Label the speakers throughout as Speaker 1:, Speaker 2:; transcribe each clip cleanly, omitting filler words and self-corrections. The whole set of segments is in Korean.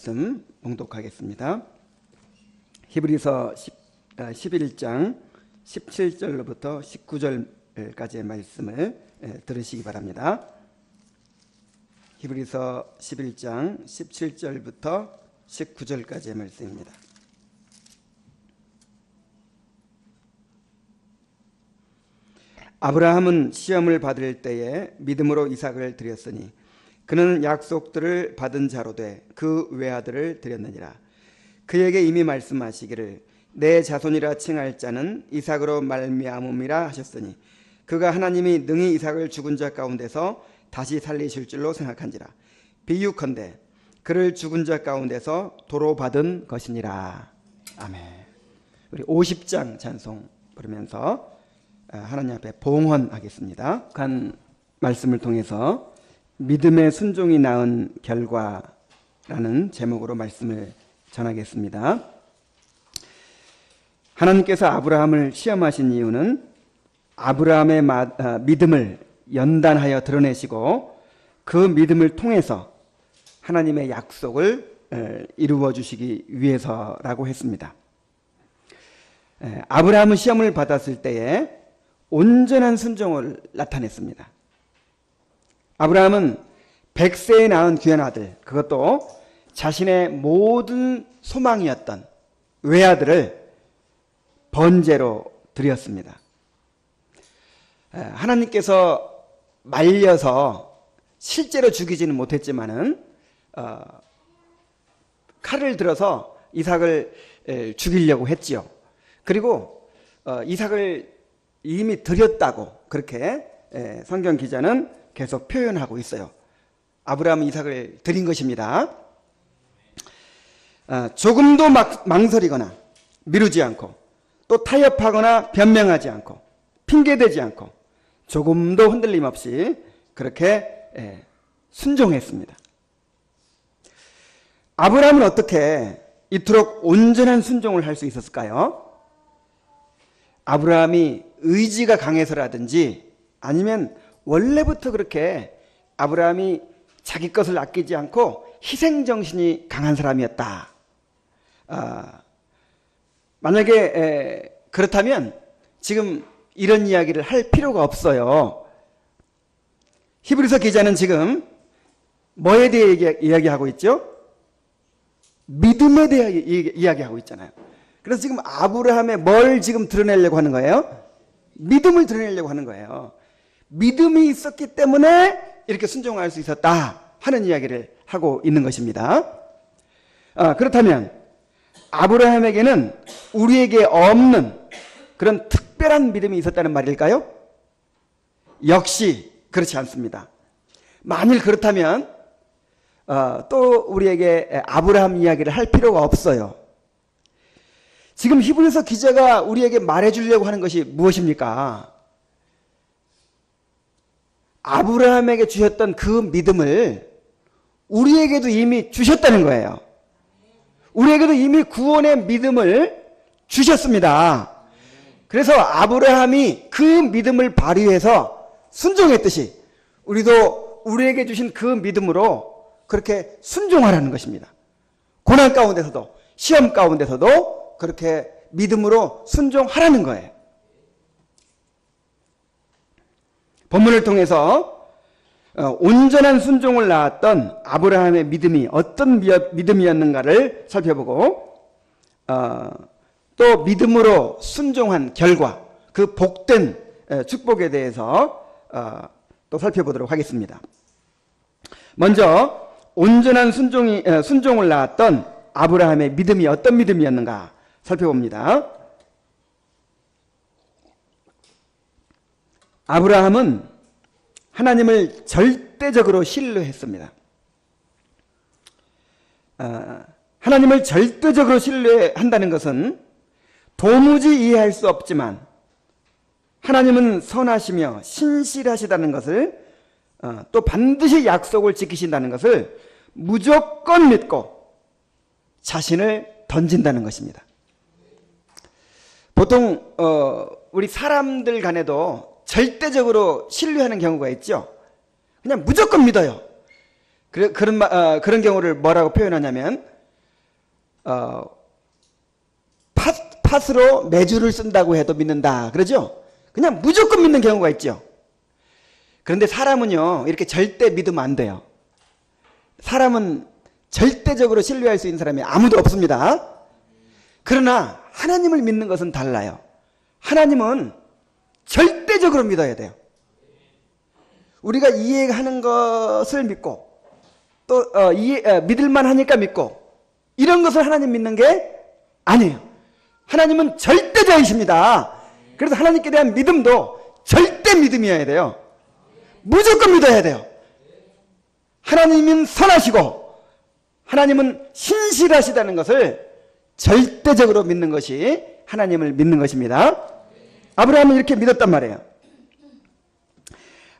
Speaker 1: 말씀 봉독하겠습니다. 히브리서 11장 17절로부터 19절까지의 말씀을 들으시기 바랍니다. 히브리서 11장 17절부터 19절까지의 말씀입니다. 아브라함은 시험을 받을 때에 믿음으로 이삭을 드렸으니 그는 약속들을 받은 자로 돼 그 외아들을 드렸느니라. 그에게 이미 말씀하시기를 내 자손이라 칭할 자는 이삭으로 말미암음이라 하셨으니 그가 하나님이 능히 이삭을 죽은 자 가운데서 다시 살리실 줄로 생각한지라. 비유컨대 그를 죽은 자 가운데서 도로 받은 것이니라. 아멘. 우리 50장 찬송 부르면서 하나님 앞에 봉헌하겠습니다. 간 말씀을 통해서 믿음의 순종이 낳은 결과라는 제목으로 말씀을 전하겠습니다. 하나님께서 아브라함을 시험하신 이유는 아브라함의 믿음을 연단하여 드러내시고 그 믿음을 통해서 하나님의 약속을 이루어 주시기 위해서라고 했습니다. 아브라함은 시험을 받았을 때에 온전한 순종을 나타냈습니다. 아브라함은 100세에 낳은 귀한 아들, 그것도 자신의 모든 소망이었던 외아들을 번제로 드렸습니다. 하나님께서 말려서 실제로 죽이지는 못했지만은 칼을 들어서 이삭을 죽이려고 했지요. 그리고 이삭을 이미 드렸다고 그렇게 성경 기자는 계속 표현하고 있어요. 아브라함은 이삭을 드린 것입니다. 조금도 망설이거나 미루지 않고 또 타협하거나 변명하지 않고 핑계대지 않고 조금도 흔들림 없이 그렇게 순종했습니다. 아브라함은 어떻게 이토록 온전한 순종을 할 수 있었을까요? 아브라함이 의지가 강해서라든지 아니면 원래부터 그렇게 아브라함이 자기 것을 아끼지 않고 희생정신이 강한 사람이었다. 만약에 그렇다면 지금 이런 이야기를 할 필요가 없어요. 히브리서 기자는 지금 뭐에 대해 이야기하고 있죠? 믿음에 대해 이야기하고 있잖아요. 그래서 지금 아브라함의 뭘 지금 드러내려고 하는 거예요? 믿음을 드러내려고 하는 거예요. 믿음이 있었기 때문에 이렇게 순종할 수 있었다 하는 이야기를 하고 있는 것입니다. 그렇다면 아브라함에게는 우리에게 없는 그런 특별한 믿음이 있었다는 말일까요? 역시 그렇지 않습니다. 만일 그렇다면 또 우리에게 아브라함 이야기를 할 필요가 없어요. 지금 히브리서 기자가 우리에게 말해주려고 하는 것이 무엇입니까? 아브라함에게 주셨던 그 믿음을 우리에게도 이미 주셨다는 거예요. 우리에게도 이미 구원의 믿음을 주셨습니다. 그래서 아브라함이 그 믿음을 발휘해서 순종했듯이 우리도 우리에게 주신 그 믿음으로 그렇게 순종하라는 것입니다. 고난 가운데서도 시험 가운데서도 그렇게 믿음으로 순종하라는 거예요. 본문을 통해서 온전한 순종을 낳았던 아브라함의 믿음이 어떤 믿음이었는가를 살펴보고 또 믿음으로 순종한 결과 그 복된 축복에 대해서 또 살펴보도록 하겠습니다. 먼저 온전한 순종을 낳았던 아브라함의 믿음이 어떤 믿음이었는가 살펴봅니다. 아브라함은 하나님을 절대적으로 신뢰했습니다. 하나님을 절대적으로 신뢰한다는 것은 도무지 이해할 수 없지만 하나님은 선하시며 신실하시다는 것을 또 반드시 약속을 지키신다는 것을 무조건 믿고 자신을 던진다는 것입니다. 보통 우리 사람들 간에도 절대적으로 신뢰하는 경우가 있죠. 그냥 무조건 믿어요. 그런 경우를 뭐라고 표현하냐면 팥으로 메주를 쓴다고 해도 믿는다. 그러죠? 그냥 무조건 믿는 경우가 있죠. 그런데 사람은요, 이렇게 절대 믿으면 안 돼요. 사람은 절대적으로 신뢰할 수 있는 사람이 아무도 없습니다. 그러나 하나님을 믿는 것은 달라요. 하나님은 절대적으로 믿어야 돼요. 우리가 이해하는 것을 믿고 또 믿을만 하니까 믿고 이런 것을 하나님 믿는 게 아니에요. 하나님은 절대자이십니다. 그래서 하나님께 대한 믿음도 절대 믿음이어야 돼요. 무조건 믿어야 돼요. 하나님은 선하시고 하나님은 신실하시다는 것을 절대적으로 믿는 것이 하나님을 믿는 것입니다. 아브라함은 이렇게 믿었단 말이에요.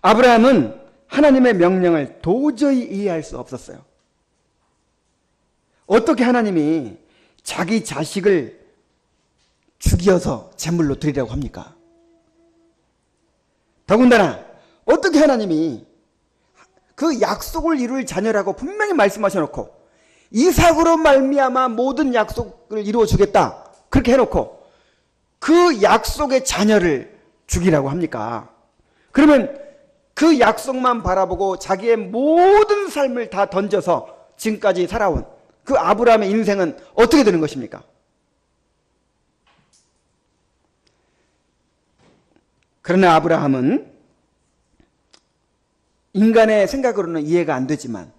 Speaker 1: 아브라함은 하나님의 명령을 도저히 이해할 수 없었어요. 어떻게 하나님이 자기 자식을 죽여서 제물로 드리라고 합니까? 더군다나 어떻게 하나님이 그 약속을 이룰 자녀라고 분명히 말씀하셔놓고 이삭으로 말미암아 모든 약속을 이루어 주겠다 그렇게 해놓고 그 약속의 자녀를 죽이라고 합니까? 그러면 그 약속만 바라보고 자기의 모든 삶을 다 던져서 지금까지 살아온 그 아브라함의 인생은 어떻게 되는 것입니까? 그러나 아브라함은 인간의 생각으로는 이해가 안 되지만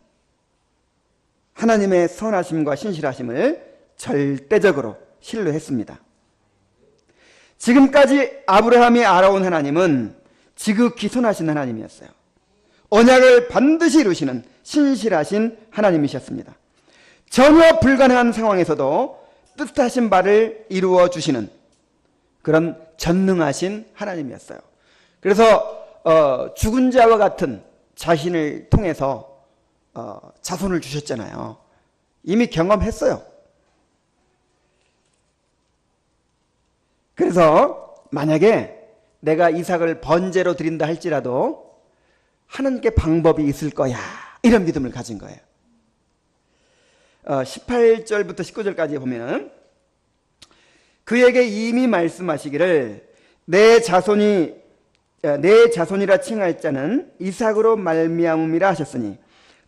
Speaker 1: 하나님의 선하심과 신실하심을 절대적으로 신뢰했습니다. 지금까지 아브라함이 알아온 하나님은 지극히 선하신 하나님이었어요. 언약을 반드시 이루시는 신실하신 하나님이셨습니다. 전혀 불가능한 상황에서도 뜻하신 바를 이루어 주시는 그런 전능하신 하나님이었어요. 그래서 죽은 자와 같은 자신을 통해서 자손을 주셨잖아요. 이미 경험했어요. 그래서 만약에 내가 이삭을 번제로 드린다 할지라도 하나님께 방법이 있을 거야 이런 믿음을 가진 거예요. 18절부터 19절까지 보면 그에게 이미 말씀하시기를 내 자손이라 칭할 자는 이삭으로 말미암음이라 하셨으니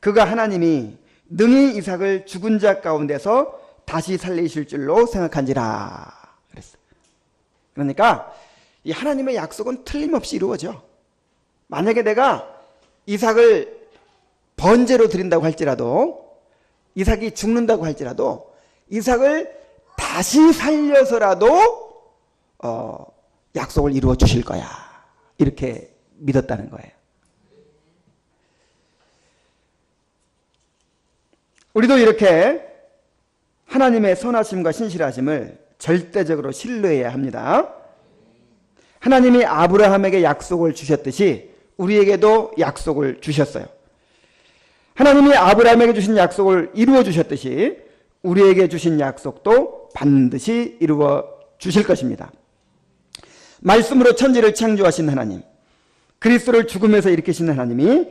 Speaker 1: 그가 하나님이 능히 이삭을 죽은 자 가운데서 다시 살리실 줄로 생각한지라 그랬어요. 그러니까 이 하나님의 약속은 틀림없이 이루어져. 만약에 내가 이삭을 번제로 드린다고 할지라도 이삭이 죽는다고 할지라도 이삭을 다시 살려서라도 약속을 이루어 주실 거야. 이렇게 믿었다는 거예요. 우리도 이렇게 하나님의 선하심과 신실하심을 절대적으로 신뢰해야 합니다. 하나님이 아브라함에게 약속을 주셨듯이 우리에게도 약속을 주셨어요. 하나님이 아브라함에게 주신 약속을 이루어 주셨듯이 우리에게 주신 약속도 반드시 이루어 주실 것입니다. 말씀으로 천지를 창조하신 하나님, 그리스도를 죽음에서 일으키신 하나님이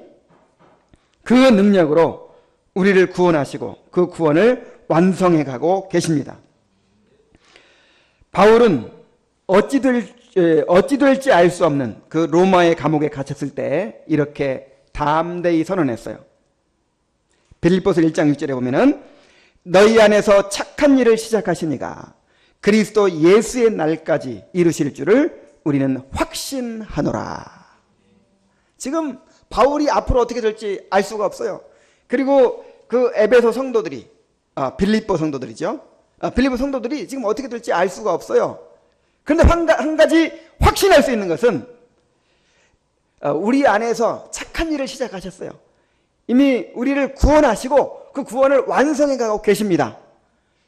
Speaker 1: 그 능력으로 우리를 구원하시고 그 구원을 완성해 가고 계십니다. 바울은 어찌 될지 알 수 없는 그 로마의 감옥에 갇혔을 때 이렇게 담대히 선언했어요. 빌립보서 1장 6절에 보면은 너희 안에서 착한 일을 시작하신 이가 그리스도 예수의 날까지 이루실 줄을 우리는 확신하노라. 지금 바울이 앞으로 어떻게 될지 알 수가 없어요. 그리고 그 에베소 성도들이 빌립보 성도들이죠. 빌립보 성도들이 지금 어떻게 될지 알 수가 없어요. 그런데 한 가지 확신할 수 있는 것은 우리 안에서 착한 일을 시작하셨어요. 이미 우리를 구원하시고 그 구원을 완성해 가고 계십니다.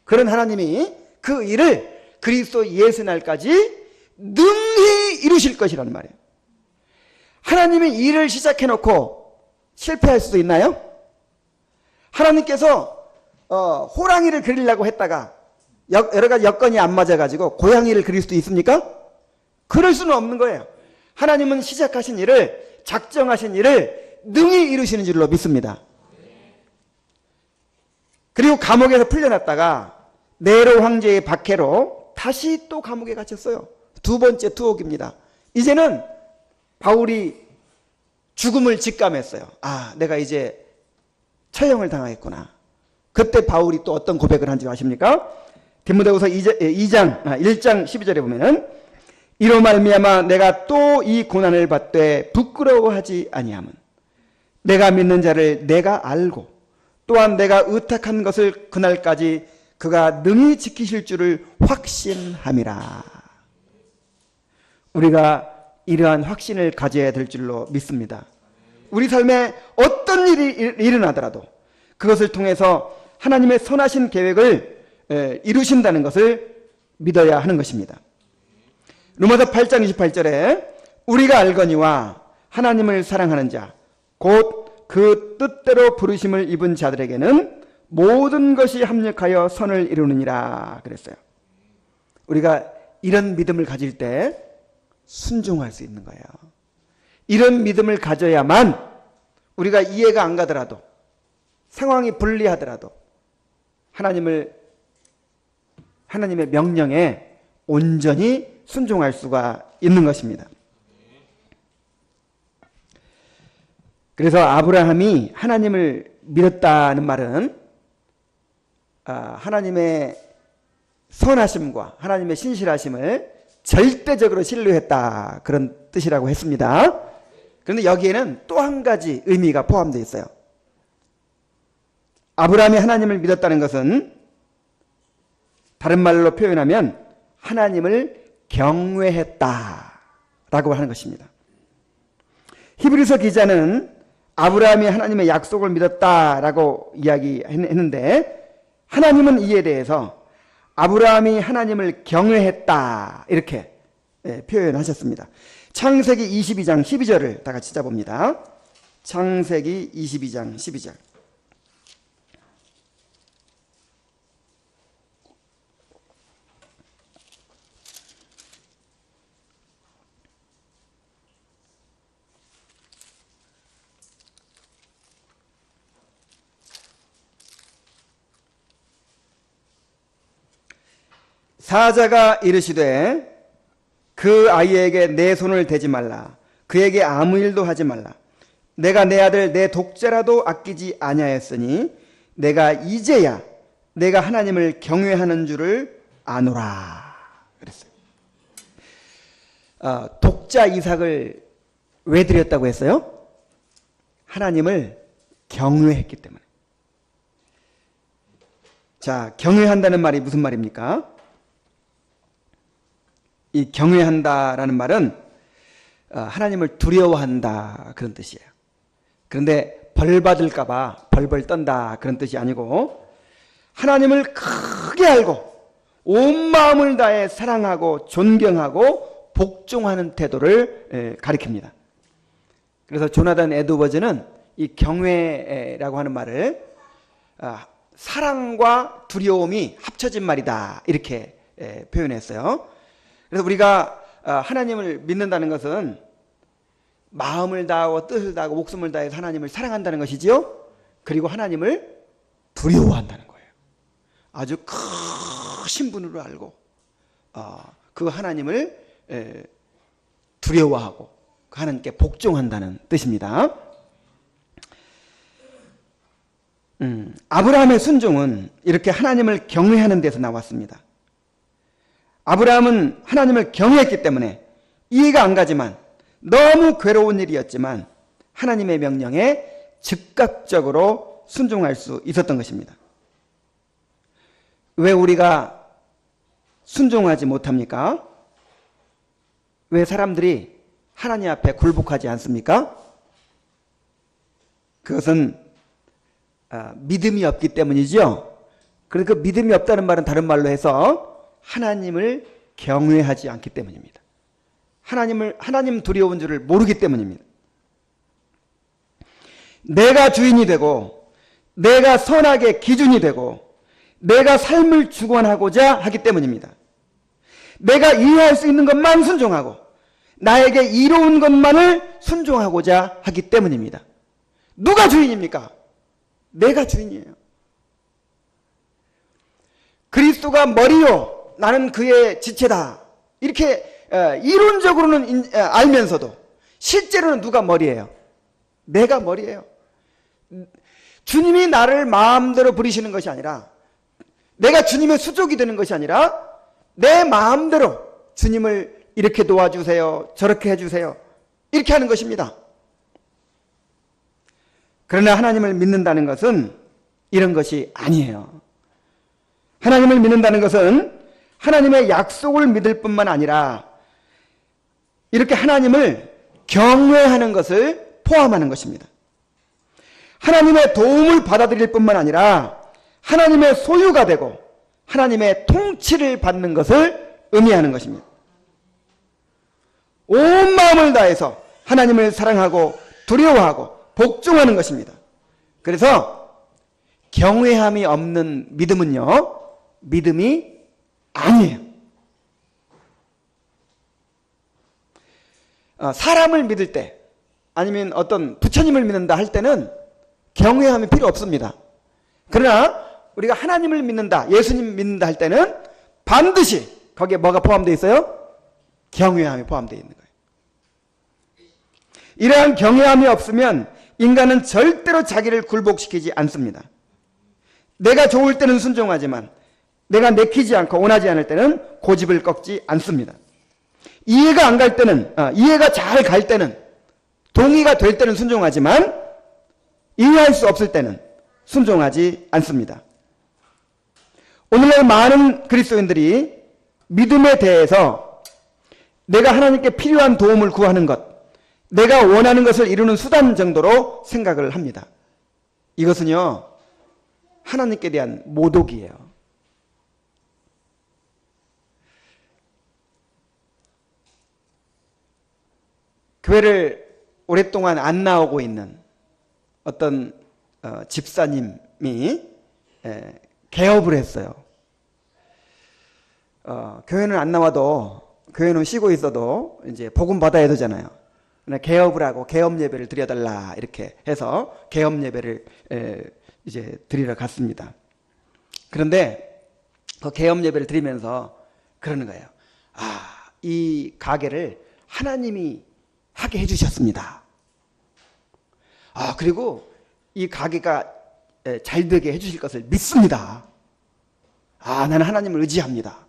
Speaker 1: 그런 하나님이 그 일을 그리스도 예수 날까지 능히 이루실 것이라는 말이에요. 하나님이 일을 시작해 놓고 실패할 수도 있나요? 하나님께서 호랑이를 그리려고 했다가 여러 가지 여건이 안 맞아가지고 고양이를 그릴 수도 있습니까? 그럴 수는 없는 거예요. 하나님은 시작하신 일을, 작정하신 일을 능히 이루시는 줄로 믿습니다. 그리고 감옥에서 풀려났다가 네로 황제의 박해로 다시 또 감옥에 갇혔어요. 두 번째 투옥입니다. 이제는 바울이 죽음을 직감했어요. 아, 내가 이제 처형을 당하겠구나. 그때 바울이 또 어떤 고백을 한지 아십니까? 디모데후서 1장 12절에 보면은 이로 말미암아 내가 또 이 고난을 받되 부끄러워하지 아니함은 내가 믿는 자를 내가 알고 또한 내가 의탁한 것을 그날까지 그가 능히 지키실 줄을 확신함이라. 우리가 이러한 확신을 가져야 될 줄로 믿습니다. 우리 삶에 어떤 일이 일어나더라도 그것을 통해서 하나님의 선하신 계획을 이루신다는 것을 믿어야 하는 것입니다. 로마서 8장 28절에 우리가 알거니와 하나님을 사랑하는 자 곧 그 뜻대로 부르심을 입은 자들에게는 모든 것이 합력하여 선을 이루느니라 그랬어요. 우리가 이런 믿음을 가질 때 순종할 수 있는 거예요. 이런 믿음을 가져야만 우리가 이해가 안 가더라도 상황이 불리하더라도 하나님의 명령에 온전히 순종할 수가 있는 것입니다. 그래서 아브라함이 하나님을 믿었다는 말은 하나님의 선하심과 하나님의 신실하심을 절대적으로 신뢰했다 그런 뜻이라고 했습니다. 그런데 여기에는 또 한 가지 의미가 포함되어 있어요. 아브라함이 하나님을 믿었다는 것은 다른 말로 표현하면 하나님을 경외했다라고 하는 것입니다. 히브리서 기자는 아브라함이 하나님의 약속을 믿었다라고 이야기했는데 하나님은 이에 대해서 아브라함이 하나님을 경외했다 이렇게 표현하셨습니다. 창세기 22장 12절을 다 같이 찾아봅니다. 창세기 22장 12절. 사자가 이르시되 그 아이에게 내 손을 대지 말라. 그에게 아무 일도 하지 말라. 내가 내 아들 내 독자라도 아끼지 아니하였으니 내가 이제야 내가 하나님을 경외하는 줄을 아노라 그랬어요. 독자 이삭을 왜 드렸다고 했어요? 하나님을 경외했기 때문에. 자, 경외한다는 말이 무슨 말입니까? 이 경외한다라는 말은 하나님을 두려워한다 그런 뜻이에요. 그런데 벌 받을까 봐 벌벌 떤다 그런 뜻이 아니고 하나님을 크게 알고 온 마음을 다해 사랑하고 존경하고 복종하는 태도를 가리킵니다. 그래서 조나단 에드워즈는 이 경외라고 하는 말을 사랑과 두려움이 합쳐진 말이다 이렇게 표현했어요. 그래서 우리가 하나님을 믿는다는 것은 마음을 다하고 뜻을 다하고 목숨을 다해서 하나님을 사랑한다는 것이지요. 그리고 하나님을 두려워한다는 거예요. 아주 크신 분으로 알고 그 하나님을 두려워하고 그 하나님께 복종한다는 뜻입니다. 아브라함의 순종은 이렇게 하나님을 경외하는 데서 나왔습니다. 아브라함은 하나님을 경외했기 때문에 이해가 안 가지만 너무 괴로운 일이었지만 하나님의 명령에 즉각적으로 순종할 수 있었던 것입니다. 왜 우리가 순종하지 못합니까? 왜 사람들이 하나님 앞에 굴복하지 않습니까? 그것은 믿음이 없기 때문이죠. 그래서 그 믿음이 없다는 말은 다른 말로 해서 하나님을 경외하지 않기 때문입니다. 하나님 두려운 줄을 모르기 때문입니다. 내가 주인이 되고 내가 선악의 기준이 되고 내가 삶을 주관하고자 하기 때문입니다. 내가 이해할 수 있는 것만 순종하고 나에게 이로운 것만을 순종하고자 하기 때문입니다. 누가 주인입니까? 내가 주인이에요. 그리스도가 머리요 나는 그의 지체다. 이렇게 이론적으로는 알면서도 실제로는 누가 머리예요? 내가 머리예요. 주님이 나를 마음대로 부리시는 것이 아니라, 내가 주님의 수족이 되는 것이 아니라 내 마음대로 주님을 이렇게 도와주세요, 저렇게 해주세요, 이렇게 하는 것입니다. 그러나 하나님을 믿는다는 것은 이런 것이 아니에요. 하나님을 믿는다는 것은 하나님의 약속을 믿을 뿐만 아니라 이렇게 하나님을 경외하는 것을 포함하는 것입니다. 하나님의 도움을 받아들일 뿐만 아니라 하나님의 소유가 되고 하나님의 통치를 받는 것을 의미하는 것입니다. 온 마음을 다해서 하나님을 사랑하고 두려워하고 복종하는 것입니다. 그래서 경외함이 없는 믿음은요, 믿음이 아니에요. 사람을 믿을 때, 아니면 어떤 부처님을 믿는다 할 때는 경외함이 필요 없습니다. 그러나 우리가 하나님을 믿는다, 예수님 믿는다 할 때는 반드시 거기에 뭐가 포함되어 있어요? 경외함이 포함되어 있는 거예요. 이러한 경외함이 없으면 인간은 절대로 자기를 굴복시키지 않습니다. 내가 좋을 때는 순종하지만 내가 내키지 않고 원하지 않을 때는 고집을 꺾지 않습니다. 이해가 안 갈 때는, 이해가 잘 갈 때는, 동의가 될 때는 순종하지만 이해할 수 없을 때는 순종하지 않습니다. 오늘날 많은 그리스도인들이 믿음에 대해서 내가 하나님께 필요한 도움을 구하는 것, 내가 원하는 것을 이루는 수단 정도로 생각을 합니다. 이것은요, 하나님께 대한 모독이에요. 교회를 오랫동안 안 나오고 있는 어떤 집사님이 개업을 했어요. 교회는 안 나와도, 교회는 쉬고 있어도 이제 복음 받아야 되잖아요. 개업을 하고 개업 예배를 드려달라 이렇게 해서 개업 예배를 이제 드리러 갔습니다. 그런데 그 개업 예배를 드리면서 그러는 거예요. 이 가게를 하나님이 하게 해주셨습니다. 그리고 이 가게가 잘 되게 해주실 것을 믿습니다. 나는 하나님을 의지합니다.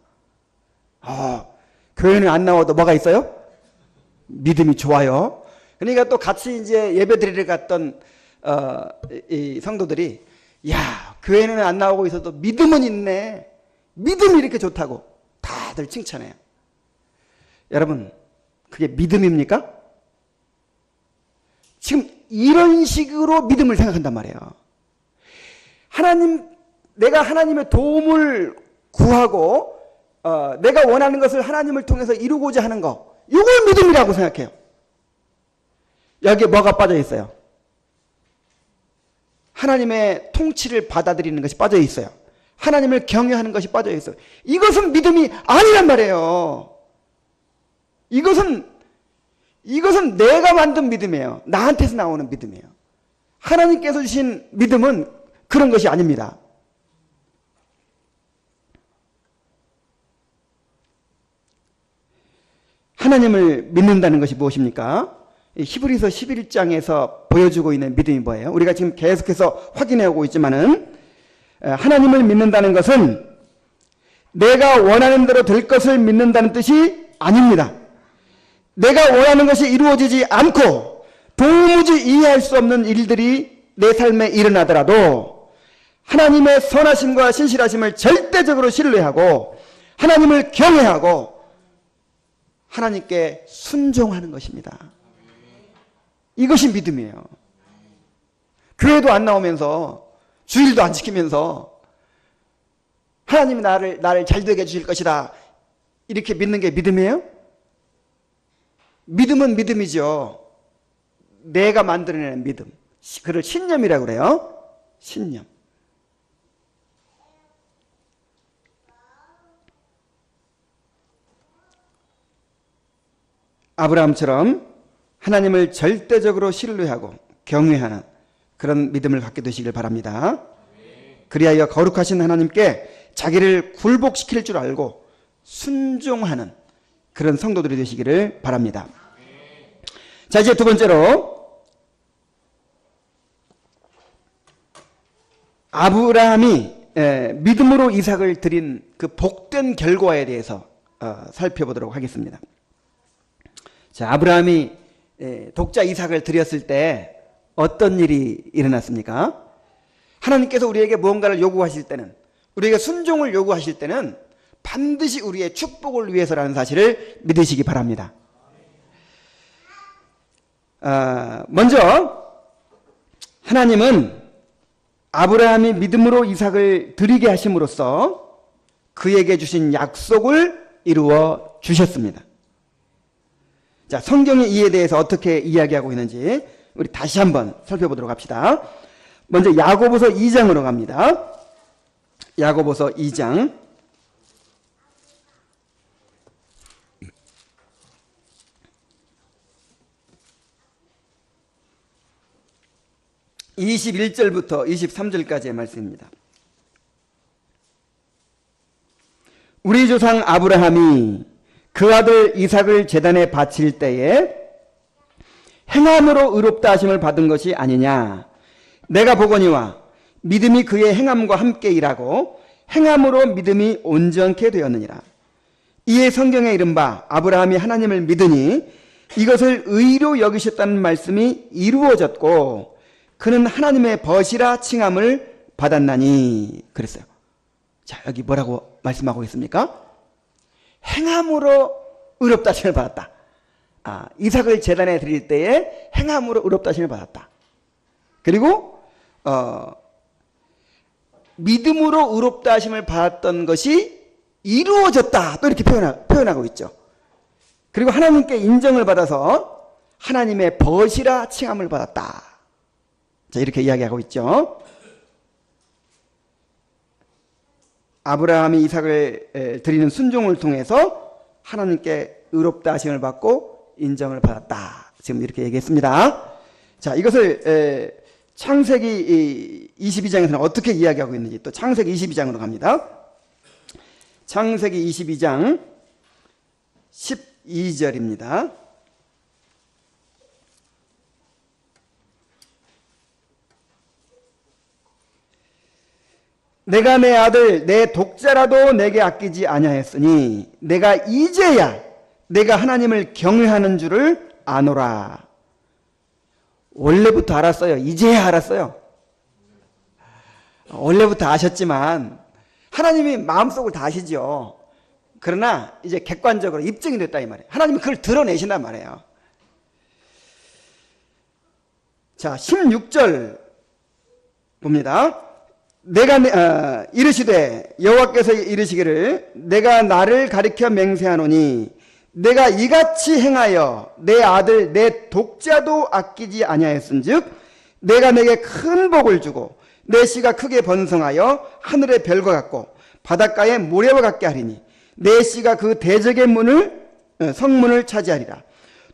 Speaker 1: 교회는 안 나와도 뭐가 있어요? 믿음이 좋아요. 그러니까 또 같이 이제 예배 드리러 갔던 이 성도들이, 야, 교회는 안 나오고 있어도 믿음은 있네, 믿음이 이렇게 좋다고 다들 칭찬해요. 여러분, 그게 믿음입니까? 지금 이런 식으로 믿음을 생각한단 말이에요. 내가 하나님의 도움을 구하고 내가 원하는 것을 하나님을 통해서 이루고자 하는 거, 이걸 믿음이라고 생각해요. 여기에 뭐가 빠져 있어요? 하나님의 통치를 받아들이는 것이 빠져 있어요. 하나님을 경외하는 것이 빠져 있어요. 이것은 믿음이 아니란 말이에요. 이것은 내가 만든 믿음이에요. 나한테서 나오는 믿음이에요. 하나님께서 주신 믿음은 그런 것이 아닙니다. 하나님을 믿는다는 것이 무엇입니까? 히브리서 11장에서 보여주고 있는 믿음이 뭐예요? 우리가 지금 계속해서 확인해오고 있지만은, 하나님을 믿는다는 것은 내가 원하는 대로 될 것을 믿는다는 뜻이 아닙니다. 내가 원하는 것이 이루어지지 않고 도무지 이해할 수 없는 일들이 내 삶에 일어나더라도 하나님의 선하심과 신실하심을 절대적으로 신뢰하고 하나님을 경외하고 하나님께 순종하는 것입니다. 이것이 믿음이에요. 교회도 안 나오면서, 주일도 안 지키면서 하나님이 나를 잘되게 해주실 것이다, 이렇게 믿는 게 믿음이에요? 믿음은 믿음이죠. 내가 만들어내는 믿음. 그걸 신념이라고 그래요. 신념. 아브라함처럼 하나님을 절대적으로 신뢰하고 경외하는 그런 믿음을 갖게 되시길 바랍니다. 그리하여 거룩하신 하나님께 자기를 굴복시킬 줄 알고 순종하는 그런 성도들이 되시기를 바랍니다. 자, 이제 두 번째로 아브라함이 믿음으로 이삭을 드린 그 복된 결과에 대해서 살펴보도록 하겠습니다. 자, 아브라함이 독자 이삭을 드렸을 때 어떤 일이 일어났습니까? 하나님께서 우리에게 무언가를 요구하실 때는, 우리에게 순종을 요구하실 때는 반드시 우리의 축복을 위해서라는 사실을 믿으시기 바랍니다. 먼저 하나님은 아브라함이 믿음으로 이삭을 드리게 하심으로써 그에게 주신 약속을 이루어 주셨습니다. 자, 성경이 이에 대해서 어떻게 이야기하고 있는지 우리 다시 한번 살펴보도록 합시다. 먼저 야고보서 2장으로 갑니다. 야고보서 2장 21절부터 23절까지의 말씀입니다. 우리 조상 아브라함이 그 아들 이삭을 제단에 바칠 때에 행함으로 의롭다 하심을 받은 것이 아니냐. 내가 보거니와 믿음이 그의 행함과 함께 일하고 행함으로 믿음이 온전케 되었느니라. 이에 성경에 이른바 아브라함이 하나님을 믿으니 이것을 의로 여기셨다는 말씀이 이루어졌고 그는 하나님의 벗이라 칭함을 받았나니 그랬어요. 자, 여기 뭐라고 말씀하고 있습니까? 행함으로 의롭다 하심을 받았다. 이삭을 제단에 드릴 때에 행함으로 의롭다 하심을 받았다. 그리고 믿음으로 의롭다 하심을 받았던 것이 이루어졌다. 또 이렇게 표현하고 있죠. 그리고 하나님께 인정을 받아서 하나님의 벗이라 칭함을 받았다. 자, 이렇게 이야기하고 있죠. 아브라함이 이삭을 드리는 순종을 통해서 하나님께 의롭다 하심을 받고 인정을 받았다. 지금 이렇게 얘기했습니다. 자, 이것을 창세기 22장에서는 어떻게 이야기하고 있는지 또 창세기 22장으로 갑니다. 창세기 22장 12절입니다. 내가 내 아들 내 독자라도 내게 아끼지 아니하였으니 내가 이제야 내가 하나님을 경외하는 줄을 아노라. 원래부터 알았어요? 이제야 알았어요? 원래부터 아셨지만 하나님이 마음속을 다 아시죠. 그러나 이제 객관적으로 입증이 됐다 이 말이에요. 하나님이 그걸 드러내신단 말이에요. 자, 16절 봅니다. 내가 이르시되 여호와께서 이르시기를 내가 나를 가리켜 맹세하노니 내가 이같이 행하여 내 아들 내 독자도 아끼지 아니하였은즉 내가 내게 큰 복을 주고 내 씨가 크게 번성하여 하늘의 별과 같고 바닷가의 모래와 같게 하리니 내 씨가 그 대적의 성문을 차지하리라.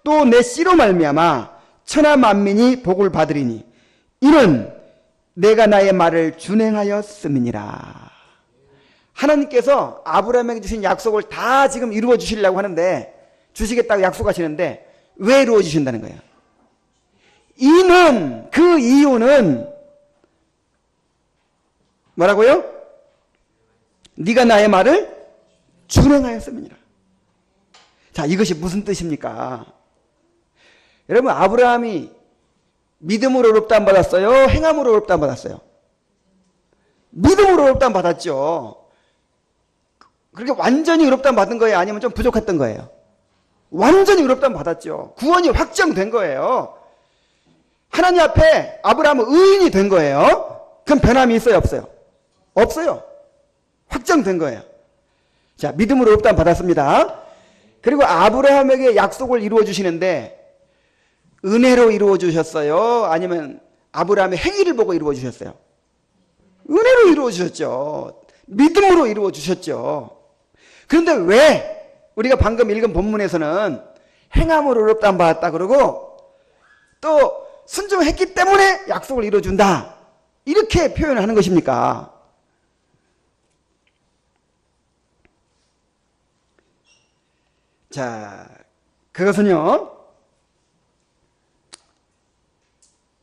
Speaker 1: 또 내 씨로 말미암아 천하 만민이 복을 받으리니 이는 내가 나의 말을 준행하였음이니라. 하나님께서 아브라함에게 주신 약속을 다 지금 이루어 주시려고 하는데, 주시겠다고 약속하시는데 왜 이루어 주신다는 거예요? 그 이유는 뭐라고요? 네가 나의 말을 준행하였음이니라. 자, 이것이 무슨 뜻입니까? 여러분, 아브라함이 믿음으로 의롭다함 받았어요? 행함으로 의롭다함 받았어요? 믿음으로 의롭다함 받았죠. 그렇게 완전히 의롭다함 받은 거예요? 아니면 좀 부족했던 거예요? 완전히 의롭다함 받았죠. 구원이 확정된 거예요. 하나님 앞에 아브라함은 의인이 된 거예요. 그럼 변함이 있어요? 없어요? 없어요. 확정된 거예요. 자, 믿음으로 의롭다함 받았습니다. 그리고 아브라함에게 약속을 이루어 주시는데 은혜로 이루어 주셨어요? 아니면 아브라함의 행위를 보고 이루어 주셨어요? 은혜로 이루어 주셨죠. 믿음으로 이루어 주셨죠. 그런데 왜 우리가 방금 읽은 본문에서는 행함으로 의롭다함 받았다 그러고 또 순종했기 때문에 약속을 이루어준다 이렇게 표현을 하는 것입니까? 자, 그것은요,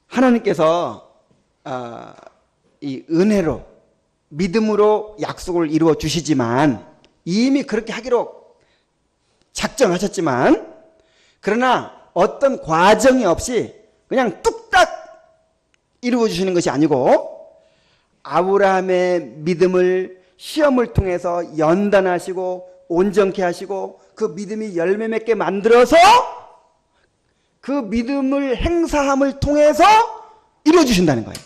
Speaker 1: 하나님께서 이 은혜로 믿음으로 약속을 이루어 주시지만, 이미 그렇게 하기로 작정하셨지만, 그러나 어떤 과정이 없이 그냥 뚝딱 이루어 주시는 것이 아니고, 아브라함의 믿음을 시험을 통해서 연단하시고 온전케 하시고 그 믿음이 열매 맺게 만들어서 그 믿음을 행사함을 통해서 이루어 주신다는 거예요.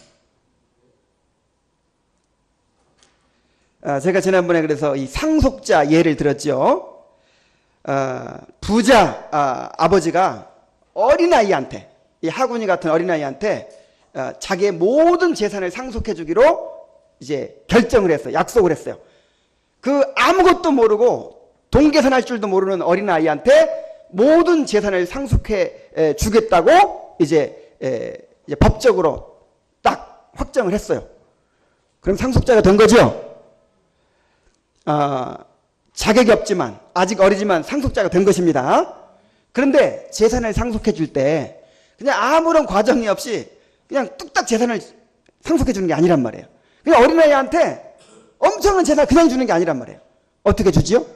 Speaker 1: 제가 지난번에 그래서 이 상속자 예를 들었죠. 부자 아버지가 어린아이한테, 이 하군이 같은 어린아이한테 자기의 모든 재산을 상속해 주기로 이제 결정을 했어요. 약속을 했어요. 그 아무것도 모르고 동계산할 줄도 모르는 어린아이한테 모든 재산을 상속해 주겠다고 이제 법적으로 딱 확정을 했어요. 그럼 상속자가 된 거죠. 자격이 없지만, 아직 어리지만 상속자가 된 것입니다. 그런데 재산을 상속해 줄 때 그냥 아무런 과정이 없이 그냥 뚝딱 재산을 상속해 주는 게 아니란 말이에요. 그냥 어린아이한테 엄청난 재산을 그냥 주는 게 아니란 말이에요. 어떻게 주지요?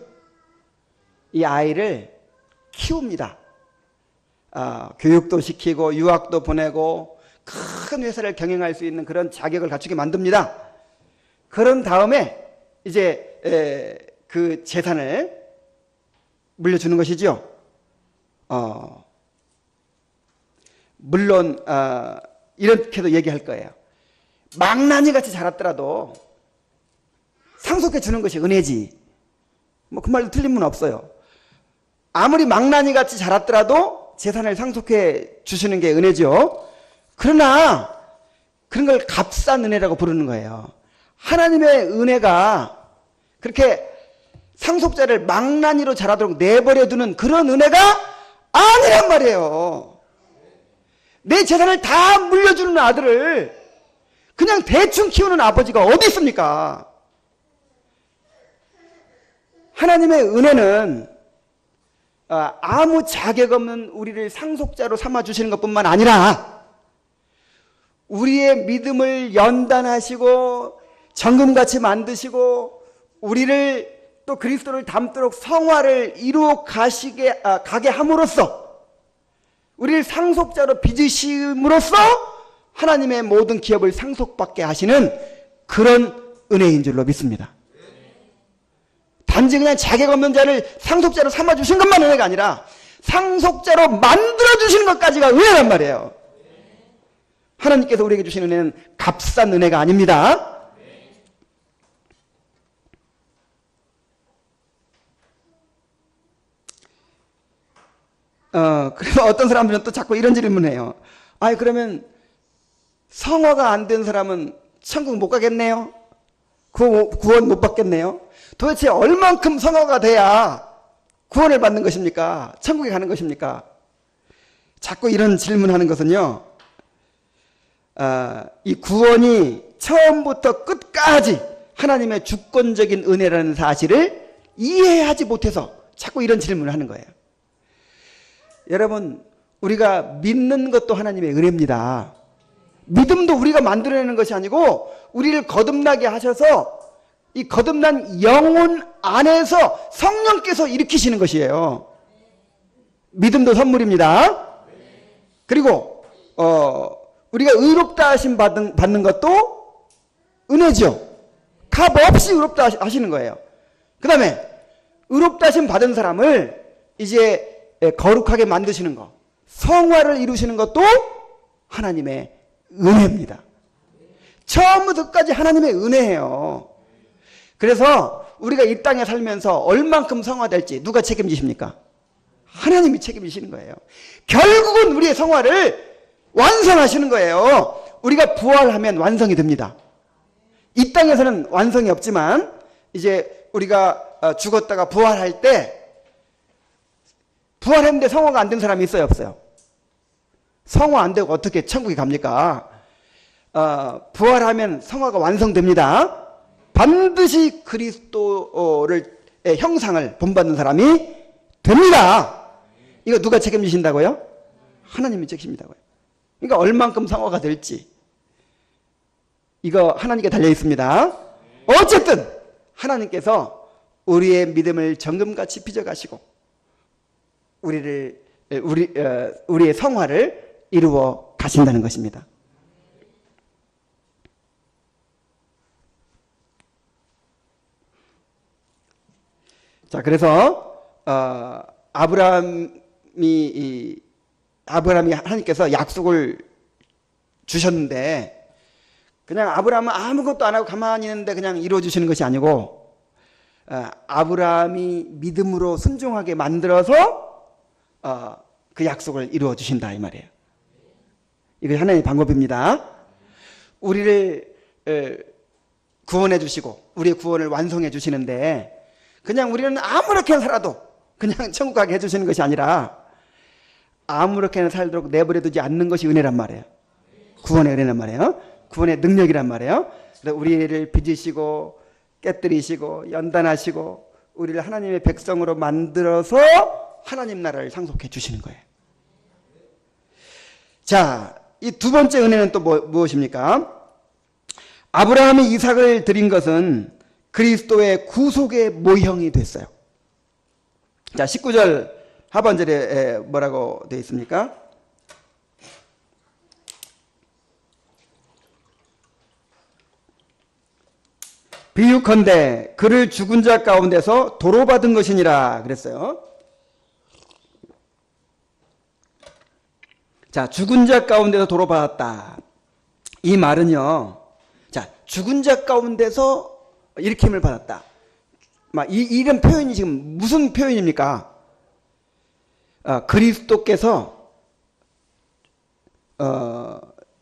Speaker 1: 이 아이를 키웁니다. 교육도 시키고 유학도 보내고 큰 회사를 경영할 수 있는 그런 자격을 갖추게 만듭니다. 그런 다음에 이제 그 재산을 물려주는 것이죠. 물론 이렇게도 얘기할 거예요. 망나니 같이 자랐더라도 상속해 주는 것이 은혜지. 뭐 그 말도 틀린 분 없어요. 아무리 망나니 같이 자랐더라도 재산을 상속해 주시는 게 은혜죠. 그러나 그런 걸 값싼 은혜라고 부르는 거예요. 하나님의 은혜가 그렇게 상속자를 망나니로 자라도록 내버려 두는 그런 은혜가 아니란 말이에요. 내 재산을 다 물려주는 아들을 그냥 대충 키우는 아버지가 어디 있습니까? 하나님의 은혜는 아무 자격 없는 우리를 상속자로 삼아주시는 것뿐만 아니라 우리의 믿음을 연단하시고 정금같이 만드시고 우리를 또 그리스도를 닮도록 성화를 이루어 가게 함으로써 우리를 상속자로 빚으심으로써 하나님의 모든 기업을 상속받게 하시는 그런 은혜인 줄로 믿습니다. 단지 그냥 자격 없는 자를 상속자로 삼아주신 것만 은혜가 아니라 상속자로 만들어주시는 것까지가 은혜란 말이에요. 하나님께서 우리에게 주신 은혜는 값싼 은혜가 아닙니다. 그래서 어떤 사람들은 또 자꾸 이런 질문을 해요. 그러면 성화가 안 된 사람은 천국 못 가겠네요? 구원 못 받겠네요? 도대체 얼만큼 성화가 돼야 구원을 받는 것입니까? 천국에 가는 것입니까? 자꾸 이런 질문하는 것은요, 이 구원이 처음부터 끝까지 하나님의 주권적인 은혜라는 사실을 이해하지 못해서 자꾸 이런 질문을 하는 거예요. 여러분, 우리가 믿는 것도 하나님의 은혜입니다. 믿음도 우리가 만들어내는 것이 아니고 우리를 거듭나게 하셔서 이 거듭난 영혼 안에서 성령께서 일으키시는 것이에요. 믿음도 선물입니다. 그리고 우리가 의롭다 하심 받는 것도 은혜죠. 값 없이 의롭다 하시는 거예요. 그 다음에 의롭다 하심 받은 사람을 이제 거룩하게 만드시는 것, 성화를 이루시는 것도 하나님의 은혜입니다. 처음부터 끝까지 하나님의 은혜예요. 그래서 우리가 이 땅에 살면서 얼만큼 성화될지 누가 책임지십니까? 하나님이 책임지시는 거예요. 결국은 우리의 성화를 완성하시는 거예요. 우리가 부활하면 완성이 됩니다. 이 땅에서는 완성이 없지만 이제 우리가 죽었다가 부활할 때 부활했는데 성화가 안 된 사람이 있어요, 없어요? 성화 안 되고 어떻게 천국에 갑니까? 부활하면 성화가 완성됩니다. 반드시 그리스도의 형상을 본받는 사람이 됩니다. 이거 누가 책임지신다고요? 하나님이 책임진다고요. 그러니까 얼만큼 성화가 될지 이거 하나님께 달려 있습니다. 어쨌든 하나님께서 우리의 믿음을 정금같이 빚어가시고 우리의 성화를 이루어 가신다는 것입니다. 자, 그래서 아브라함이 하나님께서 약속을 주셨는데 그냥 아브라함은 아무것도 안 하고 가만히 있는데 그냥 이루어 주시는 것이 아니고 아브라함이 믿음으로 순종하게 만들어서 그 약속을 이루어 주신다 이 말이에요. 이거 하나님의 방법입니다. 우리를 구원해 주시고 우리의 구원을 완성해 주시는데 그냥 우리는 아무렇게나 살아도 그냥 천국 가게 해주시는 것이 아니라 아무렇게나 살도록 내버려 두지 않는 것이 은혜란 말이에요. 구원의 은혜란 말이에요. 구원의 능력이란 말이에요. 그래서 우리를 빚으시고 깨뜨리시고 연단하시고 우리를 하나님의 백성으로 만들어서 하나님 나라를 상속해 주시는 거예요. 자, 이 두 번째 은혜는 또 무엇입니까? 아브라함이 이삭을 드린 것은 그리스도의 구속의 모형이 됐어요. 자, 19절 하반절에 뭐라고 되어 있습니까? 비유컨대 그를 죽은 자 가운데서 도로 받은 것이니라 그랬어요. 자, 죽은 자 가운데서 도로 받았다. 이 말은요. 자, 죽은 자 가운데서 일으킴을 받았다. 이런 표현이 지금 무슨 표현입니까? 그리스도께서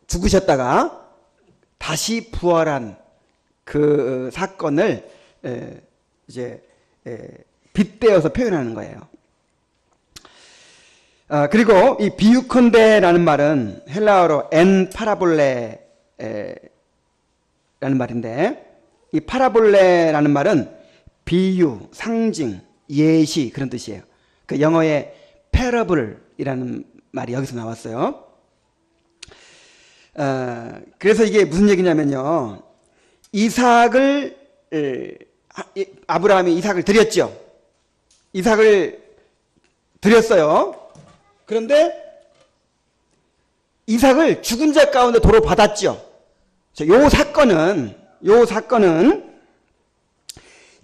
Speaker 1: 죽으셨다가 다시 부활한 그 사건을 이제 빗대어서 표현하는 거예요. 그리고 이 비유컨대라는 말은 헬라어로 엔 파라볼레 라는 말인데 이 파라볼레라는 말은 비유, 상징, 예시 그런 뜻이에요. 그 영어의 parable이라는 말이 여기서 나왔어요. 그래서 이게 무슨 얘기냐면요. 아브라함이 이삭을 드렸죠. 이삭을 드렸어요. 그런데 이삭을 죽은 자 가운데 도로 받았죠. 요 사건은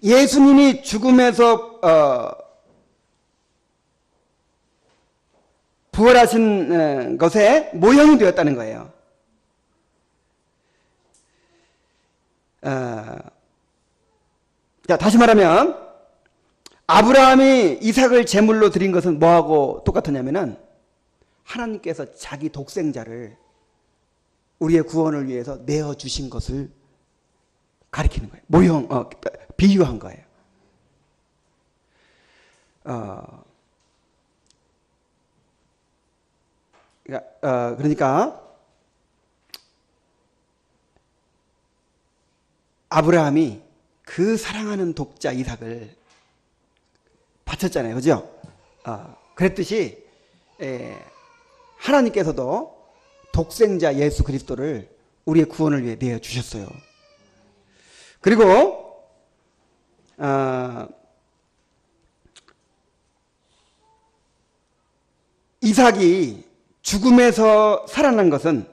Speaker 1: 예수님이 죽음에서 부활하신 것의 모형이 되었다는 거예요. 자, 다시 말하면 아브라함이 이삭을 제물로 드린 것은 뭐하고 똑같았냐면은 하나님께서 자기 독생자를 우리의 구원을 위해서 내어주신 것을 가리키는 거예요. 비유한 거예요. 그러니까 아브라함이 그 사랑하는 독자 이삭을 바쳤잖아요. 그죠? 그랬듯이 하나님께서도 독생자 예수 그리스도를 우리의 구원을 위해 내어주셨어요. 그리고 이삭이 죽음에서 살아난 것은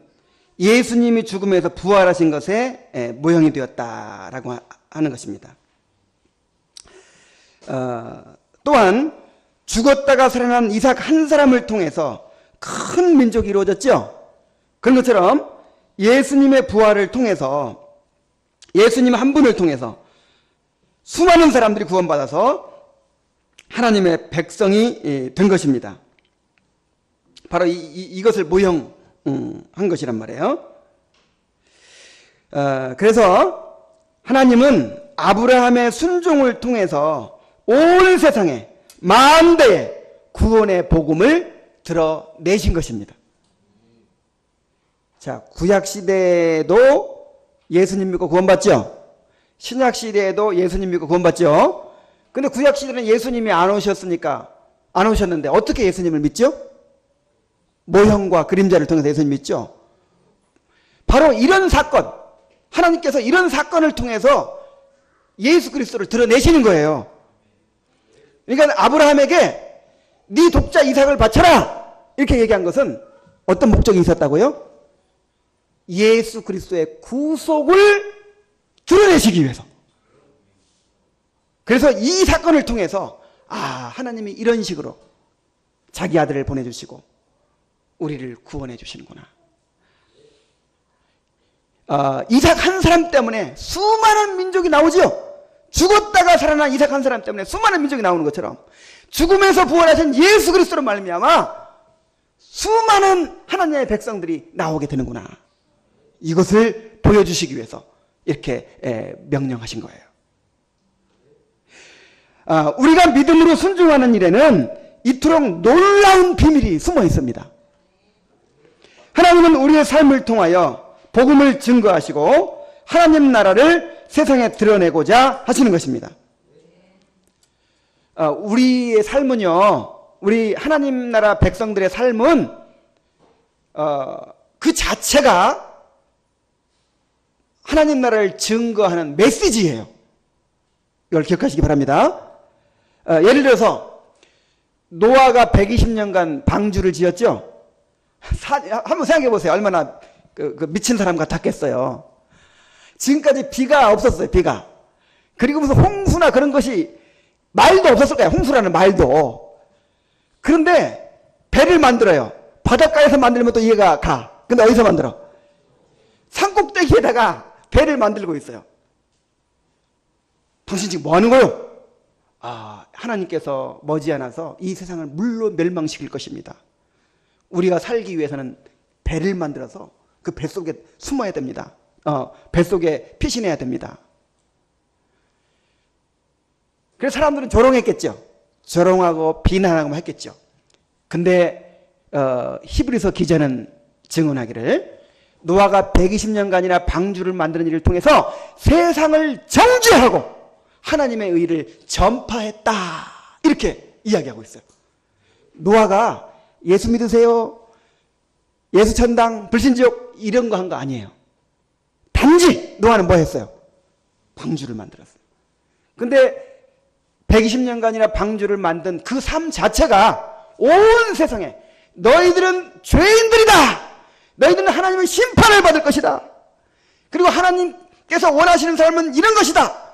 Speaker 1: 예수님이 죽음에서 부활하신 것의 모형이 되었다라고 하는 것입니다. 또한 죽었다가 살아난 이삭 한 사람을 통해서 큰 민족이 이루어졌죠. 그런 것처럼 예수님의 부활을 통해서 예수님 한 분을 통해서 수많은 사람들이 구원받아서 하나님의 백성이 된 것입니다. 바로 이것을 모형한 것이란 말이에요. 그래서 하나님은 아브라함의 순종을 통해서 온 세상에 만대의 구원의 복음을 드러내신 것입니다. 자, 구약시대에도 예수님 믿고 구원받죠? 신약시대에도 예수님 믿고 구원받죠? 근데 구약시대는 예수님이 안 오셨으니까 안 오셨는데 어떻게 예수님을 믿죠? 모형과 그림자를 통해서 예수님 믿죠? 바로 이런 사건, 하나님께서 이런 사건을 통해서 예수 그리스도를 드러내시는 거예요. 그러니까 아브라함에게 네 독자 이삭을 바쳐라 이렇게 얘기한 것은 어떤 목적이 있었다고요? 예수 그리스도의 구속을 드러내시기 위해서. 그래서 이 사건을 통해서 하나님이 이런 식으로 자기 아들을 보내주시고 우리를 구원해 주시는구나. 이삭 한 사람 때문에 수많은 민족이 나오죠. 죽었다가 살아난 이삭 한 사람 때문에 수많은 민족이 나오는 것처럼 죽음에서 부활하신 예수 그리스도로 말미암아 수많은 하나님의 백성들이 나오게 되는구나. 이것을 보여주시기 위해서 이렇게 명령하신 거예요. 우리가 믿음으로 순종하는 일에는 이토록 놀라운 비밀이 숨어 있습니다. 하나님은 우리의 삶을 통하여 복음을 증거하시고 하나님 나라를 세상에 드러내고자 하시는 것입니다. 우리의 삶은요, 우리 하나님 나라 백성들의 삶은 그 자체가 하나님 나라를 증거하는 메시지예요. 이걸 기억하시기 바랍니다. 예를 들어서 노아가 120년간 방주를 지었죠. 한번 생각해 보세요. 얼마나 미친 사람 같았겠어요. 지금까지 비가 없었어요. 비가. 그리고 무슨 홍수나 그런 것이 말도 없었을 거예요. 홍수라는 말도. 그런데 배를 만들어요. 바닷가에서 만들면 또 이해가 가. 근데 어디서 만들어? 산꼭대기에다가 배를 만들고 있어요. 당신 지금 뭐 하는 거요? 하나님께서 머지않아서 이 세상을 물로 멸망시킬 것입니다. 우리가 살기 위해서는 배를 만들어서 그 뱃속에 숨어야 됩니다. 뱃속에 피신해야 됩니다. 그래서 사람들은 조롱했겠죠. 조롱하고 비난하고 했겠죠. 근데 히브리서 기자는 증언하기를 노아가 120년간이나 방주를 만드는 일을 통해서 세상을 정죄하고 하나님의 의를 전파했다. 이렇게 이야기하고 있어요. 노아가 예수 믿으세요? 예수 천당, 불신지옥 이런 거 한 거 아니에요. 단지 노아는 뭐 했어요? 방주를 만들었어요. 근데 120년간이나 방주를 만든 그 삶 자체가 온 세상에 너희들은 죄인들이다. 너희들은 하나님의 심판을 받을 것이다. 그리고 하나님께서 원하시는 삶은 이런 것이다.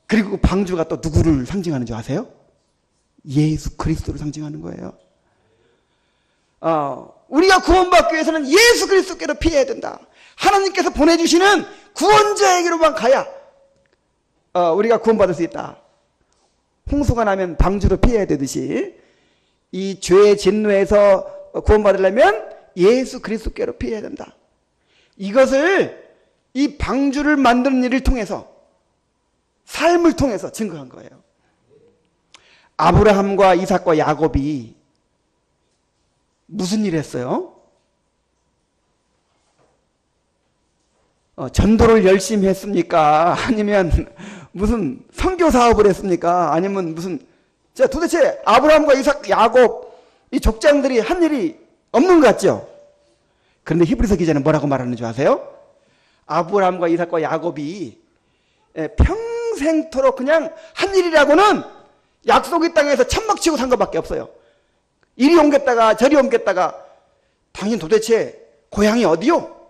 Speaker 1: 그리고 방주가 또 누구를 상징하는 줄 아세요? 예수 그리스도를 상징하는 거예요. 우리가 구원받기 위해서는 예수 그리스도께로 피해야 된다. 하나님께서 보내주시는 구원자에게로만 가야 우리가 구원받을 수 있다. 홍수가 나면 방주로 피해야 되듯이 이 죄의 진노에서 구원받으려면 예수 그리스도께로 피해야 된다. 이것을 이 방주를 만드는 일을 통해서 삶을 통해서 증거한 거예요. 아브라함과 이삭과 야곱이 무슨 일을 했어요? 전도를 열심히 했습니까? 아니면 무슨 선교 사업을 했습니까? 아니면 무슨 도대체 아브라함과 이삭, 야곱 이 족장들이 한 일이 없는 것 같죠? 그런데 히브리서 기자는 뭐라고 말하는 줄 아세요? 아브라함과 이삭과 야곱이 평생토록 그냥 한 일이라고는 약속의 땅에서 천막치고 산 것밖에 없어요. 이리 옮겼다가 저리 옮겼다가 당신 도대체 고향이 어디요?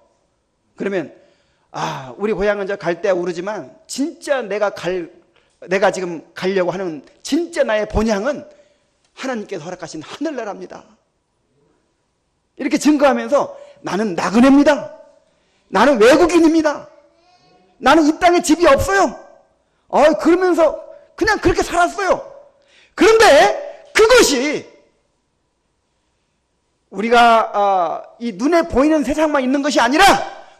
Speaker 1: 그러면 우리 고향은 저 갈대아 우르지만 진짜 내가 지금 가려고 하는 진짜 나의 본향은 하나님께서 허락하신 하늘나라입니다. 이렇게 증거하면서 나는 나그네입니다. 나는 외국인입니다. 나는 이 땅에 집이 없어요. 그러면서 그냥 그렇게 살았어요. 그런데 그것이 우리가 이 눈에 보이는 세상만 있는 것이 아니라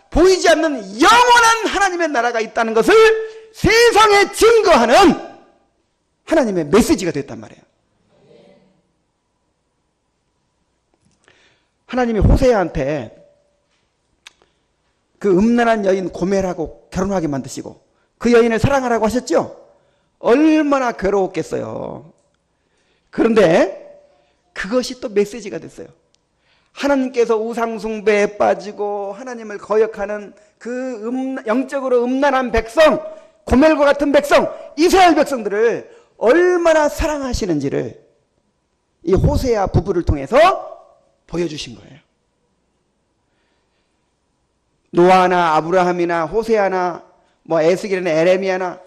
Speaker 1: 보이지 않는 영원한 하나님의 나라가 있다는 것을 세상에 증거하는 하나님의 메시지가 됐단 말이에요. 하나님이 호세아한테 그 음란한 여인 고멜하고 결혼하게 만드시고 그 여인을 사랑하라고 하셨죠? 얼마나 괴로웠겠어요. 그런데 그것이 또 메시지가 됐어요. 하나님께서 우상숭배에 빠지고 하나님을 거역하는 그 영적으로 음란한 백성, 고멜과 같은 백성, 이스라엘 백성들을 얼마나 사랑하시는지를 이 호세아 부부를 통해서 보여주신 거예요. 노아나 아브라함이나 호세아나 뭐 에스겔이나 에레미야나,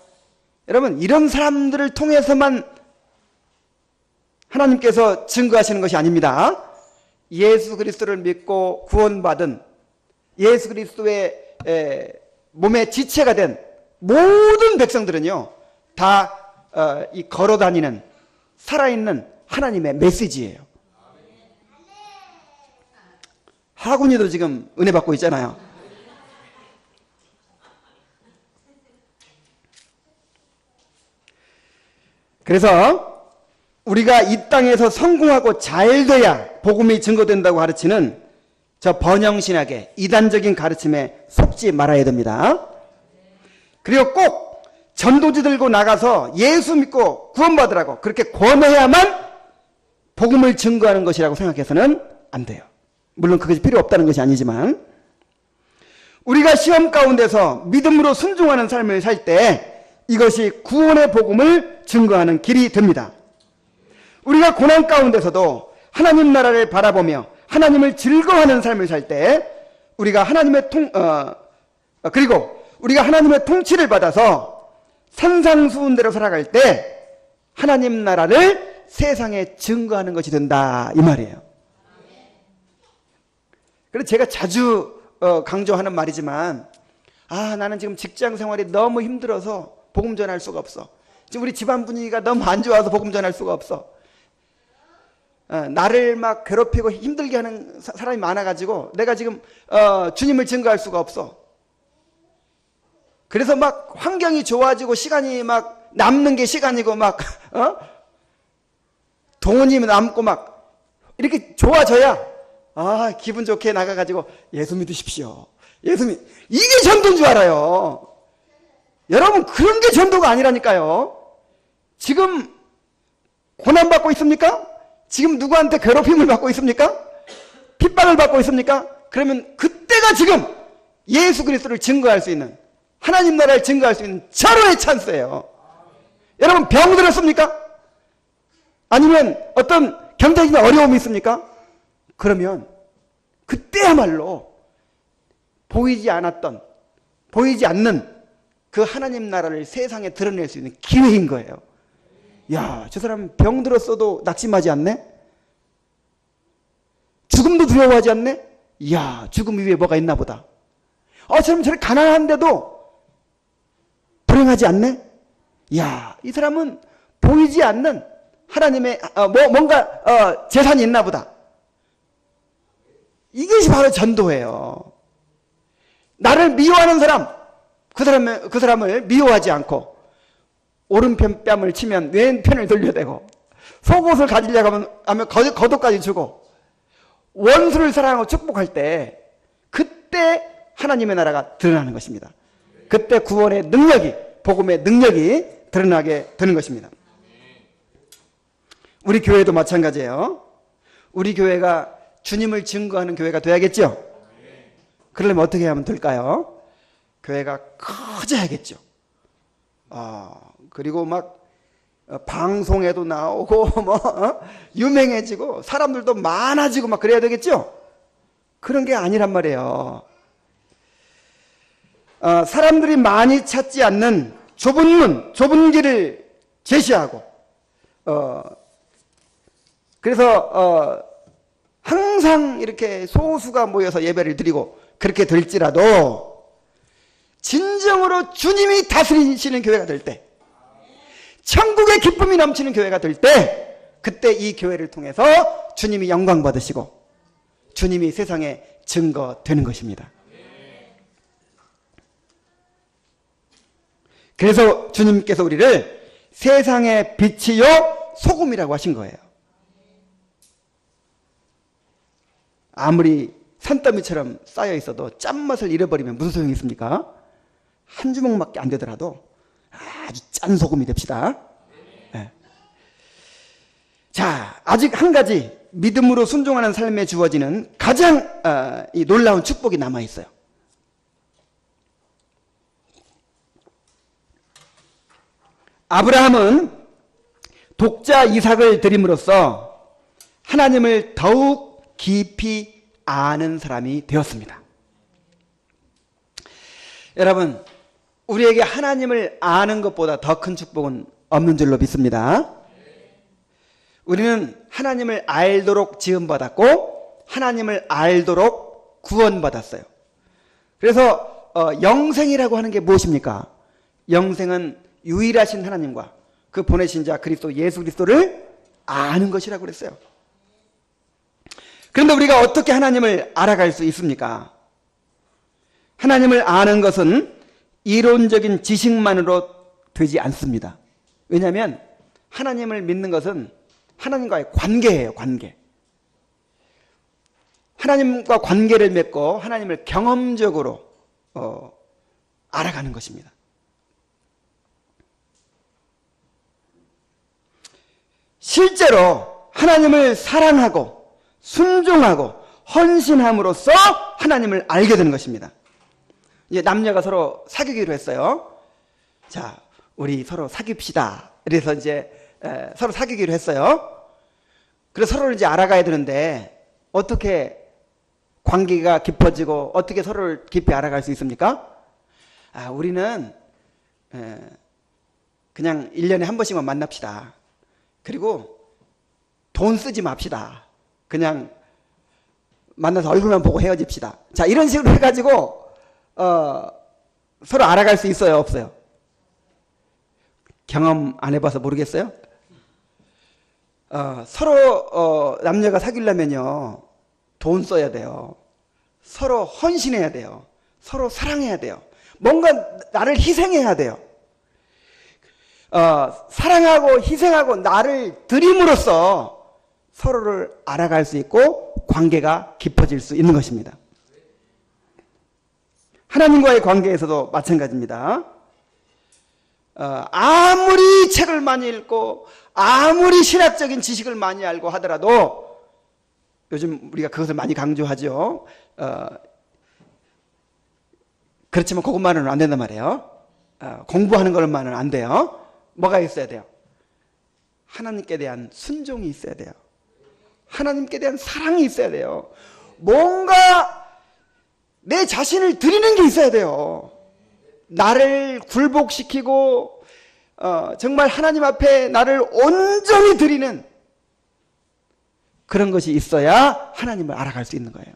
Speaker 1: 여러분 이런 사람들을 통해서만 하나님께서 증거하시는 것이 아닙니다. 예수 그리스도를 믿고 구원받은 예수 그리스도의 몸의 지체가 된 모든 백성들은요, 다 이 걸어다니는 살아있는 하나님의 메시지예요. 하군이도 지금 은혜 받고 있잖아요. 그래서 우리가 이 땅에서 성공하고 잘 돼야 복음이 증거된다고 가르치는 저 번영신학의 이단적인 가르침에 속지 말아야 됩니다. 그리고 꼭 전도지 들고 나가서 예수 믿고 구원받으라고 그렇게 권해야만 복음을 증거하는 것이라고 생각해서는 안 돼요. 물론 그것이 필요 없다는 것이 아니지만, 우리가 시험 가운데서 믿음으로 순종하는 삶을 살 때 이것이 구원의 복음을 증거하는 길이 됩니다. 우리가 고난 가운데서도 하나님 나라를 바라보며 하나님을 즐거워하는 삶을 살 때 우리가 그리고 우리가 하나님의 통치를 받아서 산상수훈대로 살아갈 때 하나님 나라를 세상에 증거하는 것이 된다, 이 말이에요. 그래서 제가 자주 강조하는 말이지만, 나는 지금 직장 생활이 너무 힘들어서 복음 전할 수가 없어. 지금 우리 집안 분위기가 너무 안 좋아서 복음 전할 수가 없어. 나를 막 괴롭히고 힘들게 하는 사람이 많아가지고 내가 지금 주님을 증거할 수가 없어. 그래서 막 환경이 좋아지고 시간이 막 남는 게 시간이고 막 돈이 남고 막 이렇게 좋아져야 기분 좋게 나가가지고 예수 믿으십시오. 이게 전도인 줄 알아요. 여러분, 그런 게 전도가 아니라니까요. 지금 고난받고 있습니까? 지금 누구한테 괴롭힘을 받고 있습니까? 핍박을 받고 있습니까? 그러면 그때가 지금 예수 그리스도를 증거할 수 있는, 하나님 나라를 증거할 수 있는 절호의 찬스예요. 여러분, 병 들었습니까? 아니면 어떤 경제적인 어려움이 있습니까? 그러면 그때야말로 보이지 않는 그 하나님 나라를 세상에 드러낼 수 있는 기회인 거예요. 야, 저 사람 병 들었어도 낙심하지 않네? 죽음도 두려워하지 않네? 이야, 죽음 위에 뭐가 있나 보다. 저 사람 저렇게 가난한데도 불행하지 않네? 이야, 이 사람은 보이지 않는 하나님의 뭔가 재산이 있나 보다. 이것이 바로 전도예요. 나를 미워하는 사람, 그 사람을 미워하지 않고 오른편 뺨을 치면 왼편을 돌려대고, 속옷을 가지려고 하면 겉옷까지 주고, 원수를 사랑하고 축복할 때 그때 하나님의 나라가 드러나는 것입니다. 그때 구원의 능력이, 복음의 능력이 드러나게 되는 것입니다. 우리 교회도 마찬가지예요. 우리 교회가 주님을 증거하는 교회가 돼야겠죠? 그러려면 어떻게 하면 될까요? 교회가 커져야겠죠. 그리고 막 방송에도 나오고 유명해지고 사람들도 많아지고 막 그래야 되겠죠? 그런 게 아니란 말이에요. 사람들이 많이 찾지 않는 좁은 문, 좁은 길을 제시하고, 그래서 항상 이렇게 소수가 모여서 예배를 드리고 그렇게 될지라도 진정으로 주님이 다스리시는 교회가 될 때, 천국의 기쁨이 넘치는 교회가 될 때, 그때 이 교회를 통해서 주님이 영광 받으시고 주님이 세상에 증거되는 것입니다. 그래서 주님께서 우리를 세상의 빛이요 소금이라고 하신 거예요. 아무리 산더미처럼 쌓여 있어도 짠맛을 잃어버리면 무슨 소용이 있습니까? 한 주먹밖에 안 되더라도 아주 짠 소금이 됩시다. 네. 자, 아직 한 가지 믿음으로 순종하는 삶에 주어지는 가장 이 놀라운 축복이 남아 있어요. 아브라함은 독자 이삭을 드림으로써 하나님을 더욱 깊이 아는 사람이 되었습니다. 여러분, 우리에게 하나님을 아는 것보다 더 큰 축복은 없는 줄로 믿습니다. 우리는 하나님을 알도록 지음받았고 하나님을 알도록 구원받았어요. 그래서 영생이라고 하는 게 무엇입니까? 영생은 유일하신 하나님과 그 보내신 자 그리스도 예수 그리스도를 아는 것이라고 그랬어요. 그런데 우리가 어떻게 하나님을 알아갈 수 있습니까? 하나님을 아는 것은 이론적인 지식만으로 되지 않습니다. 왜냐하면 하나님을 믿는 것은 하나님과의 관계예요. 관계. 하나님과 관계를 맺고 하나님을 경험적으로 알아가는 것입니다. 실제로 하나님을 사랑하고 순종하고 헌신함으로써 하나님을 알게 되는 것입니다. 이제 남녀가 서로 사귀기로 했어요. 자, 우리 서로 사귀읍시다. 그래서 이제 서로 사귀기로 했어요. 그래서 서로를 이제 알아가야 되는데 어떻게 관계가 깊어지고 어떻게 서로를 깊이 알아갈 수 있습니까? 우리는 그냥 1년에 한 번씩만 만납시다. 그리고 돈 쓰지 맙시다. 그냥 만나서 얼굴만 보고 헤어집시다. 자, 이런 식으로 해가지고 서로 알아갈 수 있어요, 없어요? 경험 안 해봐서 모르겠어요? 서로 남녀가 사귀려면요 돈 써야 돼요. 서로 헌신해야 돼요. 서로 사랑해야 돼요. 뭔가 나를 희생해야 돼요. 사랑하고 희생하고 나를 드림으로써 서로를 알아갈 수 있고 관계가 깊어질 수 있는 것입니다. 하나님과의 관계에서도 마찬가지입니다. 아무리 책을 많이 읽고 아무리 신학적인 지식을 많이 알고 하더라도 요즘 우리가 그것을 많이 강조하죠. 그렇지만 그것만은 안 된단 말이에요. 공부하는 것만은 안 돼요. 뭐가 있어야 돼요? 하나님께 대한 순종이 있어야 돼요. 하나님께 대한 사랑이 있어야 돼요. 뭔가 내 자신을 드리는 게 있어야 돼요. 나를 굴복시키고 정말 하나님 앞에 나를 온전히 드리는 그런 것이 있어야 하나님을 알아갈 수 있는 거예요.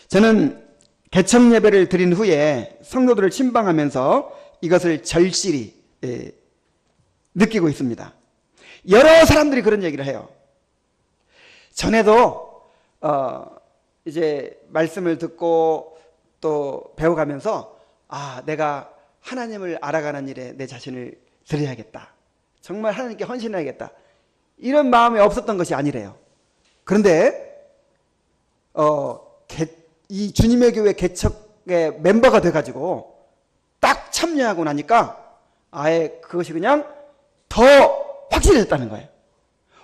Speaker 1: 저는 개척 예배를 드린 후에 성도들을 침방하면서 이것을 절실히 느끼고 있습니다. 여러 사람들이 그런 얘기를 해요. 전에도 이제 말씀을 듣고 또 배워가면서 내가 하나님을 알아가는 일에 내 자신을 드려야겠다. 정말 하나님께 헌신해야겠다. 이런 마음이 없었던 것이 아니래요. 그런데 이 주님의 교회 개척의 멤버가 돼가지고 딱 참여하고 나니까 아예 그것이 그냥 더 확실해졌다는 거예요.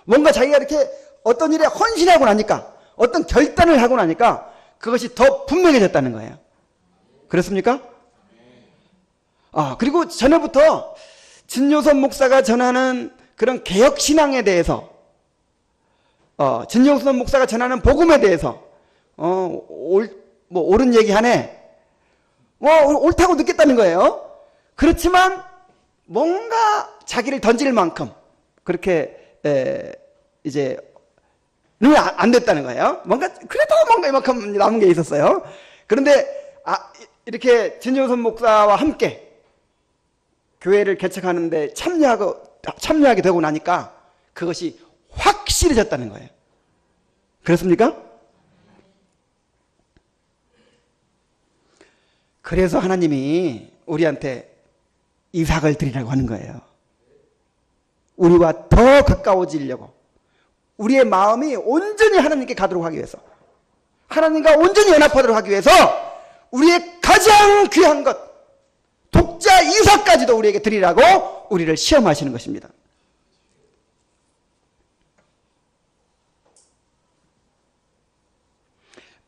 Speaker 1: 뭔가 자기가 이렇게 어떤 일에 헌신하고 나니까 어떤 결단을 하고 나니까 그것이 더 분명해졌다는 거예요. 그렇습니까? 그리고 전에부터 진요선 목사가 전하는 그런 개혁신앙에 대해서 진요선 목사가 전하는 복음에 대해서 옳은 얘기하네. 옳다고 느꼈다는 거예요. 그렇지만 뭔가 자기를 던질 만큼 그렇게 이제 안 됐다는 거예요. 그래도 뭔가 이만큼 남은 게 있었어요. 그런데 이렇게 진요선 목사와 함께 교회를 개척하는데 참여하게 되고 나니까 그것이 확실해졌다는 거예요. 그렇습니까? 그래서 하나님이 우리한테 이삭을 드리라고 하는 거예요. 우리와 더 가까워지려고, 우리의 마음이 온전히 하나님께 가도록 하기 위해서, 하나님과 온전히 연합하도록 하기 위해서 우리의 가장 귀한 것, 독자 이삭까지도 우리에게 드리라고 우리를 시험하시는 것입니다.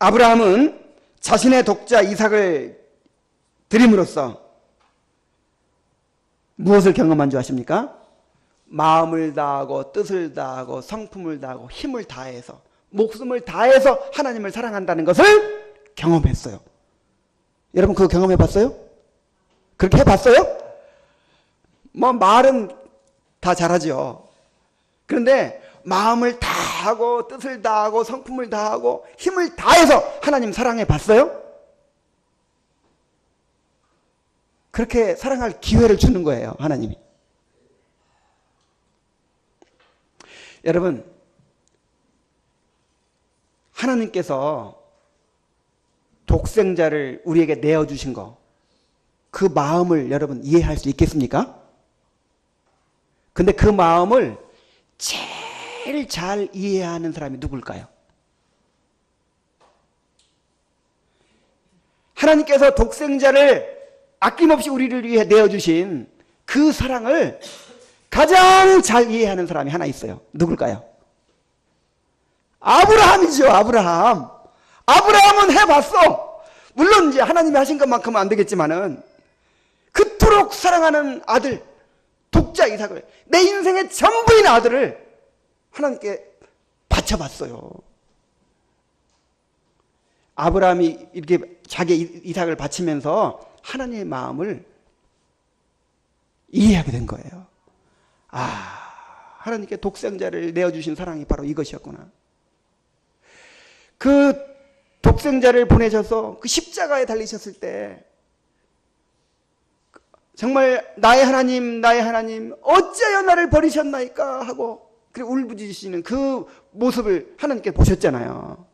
Speaker 1: 아브라함은 자신의 독자 이삭을 드림으로써 무엇을 경험한 줄 아십니까? 마음을 다하고 뜻을 다하고 성품을 다하고 힘을 다해서 목숨을 다해서 하나님을 사랑한다는 것을 경험했어요. 여러분 그거 경험해 봤어요? 그렇게 해봤어요? 뭐 말은 다 잘하죠. 그런데 마음을 다하고 뜻을 다하고 성품을 다하고 힘을 다해서 하나님 사랑해 봤어요? 그렇게 사랑할 기회를 주는 거예요, 하나님이. 여러분, 하나님께서 독생자를 우리에게 내어주신 거, 그 마음을 여러분 이해할 수 있겠습니까? 근데 그 마음을 제일 잘 이해하는 사람이 누굴까요? 하나님께서 독생자를 아낌없이 우리를 위해 내어주신 그 사랑을 가장 잘 이해하는 사람이 하나 있어요. 누굴까요? 아브라함이죠. 아브라함. 아브라함은 해봤어. 물론 이제 하나님이 하신 것만큼은 안 되겠지만은 그토록 사랑하는 아들, 독자 이삭을, 내 인생의 전부인 아들을 하나님께 바쳐봤어요. 아브라함이 이렇게 자기 이삭을 바치면서 하나님의 마음을 이해하게 된 거예요. 아, 하나님께 독생자를 내어주신 사랑이 바로 이것이었구나. 그 독생자를 보내셔서 그 십자가에 달리셨을 때 정말 나의 하나님 어찌하여 나를 버리셨나이까 하고 그리고 울부짖으시는 그 모습을 하나님께 보셨잖아요.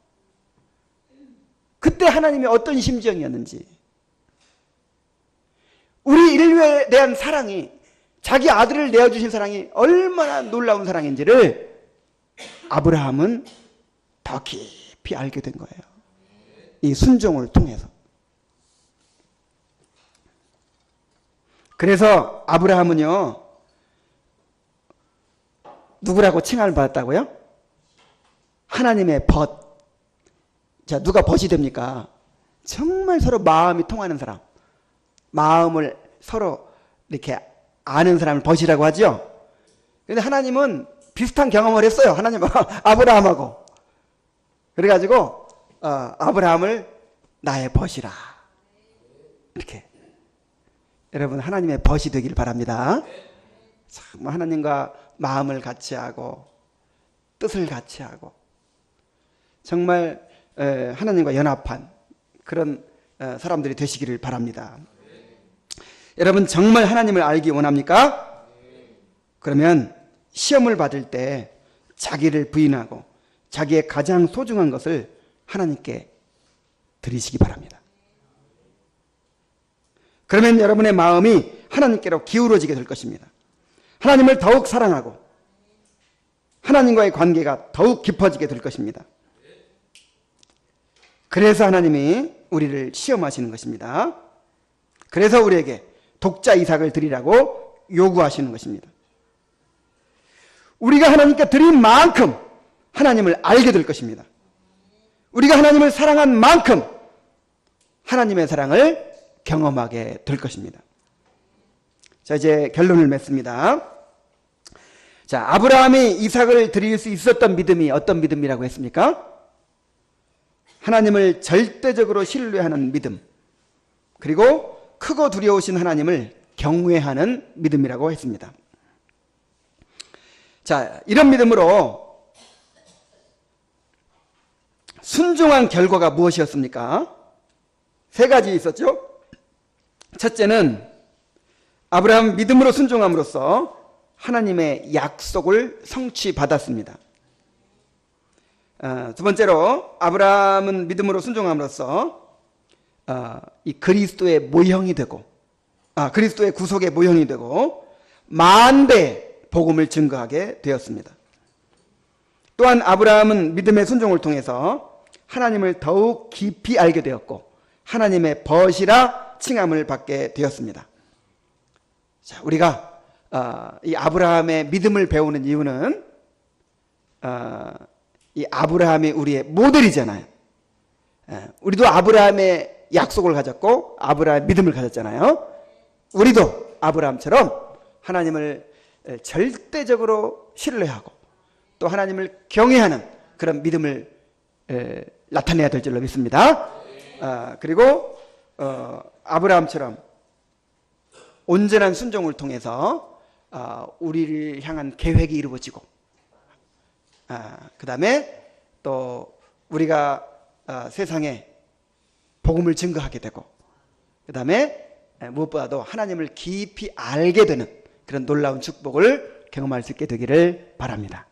Speaker 1: 그때 하나님이 어떤 심정이었는지, 우리 인류에 대한 사랑이, 자기 아들을 내어주신 사랑이 얼마나 놀라운 사랑인지를 아브라함은 더 깊이 알게 된 거예요. 이 순종을 통해서. 그래서 아브라함은요, 누구라고 칭함을 받았다고요? 하나님의 벗. 자, 누가 벗이 됩니까? 정말 서로 마음이 통하는 사람, 마음을 서로 이렇게 아는 사람을 벗이라고 하죠. 그런데 하나님은 비슷한 경험을 했어요. 하나님 아브라함하고. 그래가지고 아브라함을 나의 벗이라. 이렇게. 여러분 하나님의 벗이 되길 바랍니다. 참 하나님과 마음을 같이 하고 뜻을 같이 하고 정말 하나님과 연합한 그런 사람들이 되시기를 바랍니다. 여러분 정말 하나님을 알기 원합니까? 그러면 시험을 받을 때 자기를 부인하고 자기의 가장 소중한 것을 하나님께 드리시기 바랍니다. 그러면 여러분의 마음이 하나님께로 기울어지게 될 것입니다. 하나님을 더욱 사랑하고 하나님과의 관계가 더욱 깊어지게 될 것입니다. 그래서 하나님이 우리를 시험하시는 것입니다. 그래서 우리에게 독자 이삭을 드리라고 요구하시는 것입니다. 우리가 하나님께 드린 만큼 하나님을 알게 될 것입니다. 우리가 하나님을 사랑한 만큼 하나님의 사랑을 경험하게 될 것입니다. 자, 이제 결론을 맺습니다. 자, 아브라함이 이삭을 드릴 수 있었던 믿음이 어떤 믿음이라고 했습니까? 하나님을 절대적으로 신뢰하는 믿음, 그리고 크고 두려우신 하나님을 경외하는 믿음이라고 했습니다. 자, 이런 믿음으로 순종한 결과가 무엇이었습니까? 세 가지 있었죠. 첫째는 아브라함 믿음으로 순종함으로써 하나님의 약속을 성취받았습니다. 두 번째로 아브라함은 믿음으로 순종함으로써 이 그리스도의 모형이 되고 그리스도의 구속의 모형이 되고 만대 복음을 증거하게 되었습니다. 또한 아브라함은 믿음의 순종을 통해서 하나님을 더욱 깊이 알게 되었고 하나님의 벗이라 칭함을 받게 되었습니다. 자, 우리가 이 아브라함의 믿음을 배우는 이유는 이 아브라함이 우리의 모델이잖아요. 우리도 아브라함의 약속을 가졌고 아브라함의 믿음을 가졌잖아요. 우리도 아브라함처럼 하나님을 절대적으로 신뢰하고 또 하나님을 경외하는 그런 믿음을 나타내야 될 줄로 믿습니다. 그리고 아브라함처럼 온전한 순종을 통해서 우리를 향한 계획이 이루어지고 그 다음에 또 우리가 세상에 복음을 증거하게 되고 그 다음에 무엇보다도 하나님을 깊이 알게 되는 그런 놀라운 축복을 경험할 수 있게 되기를 바랍니다.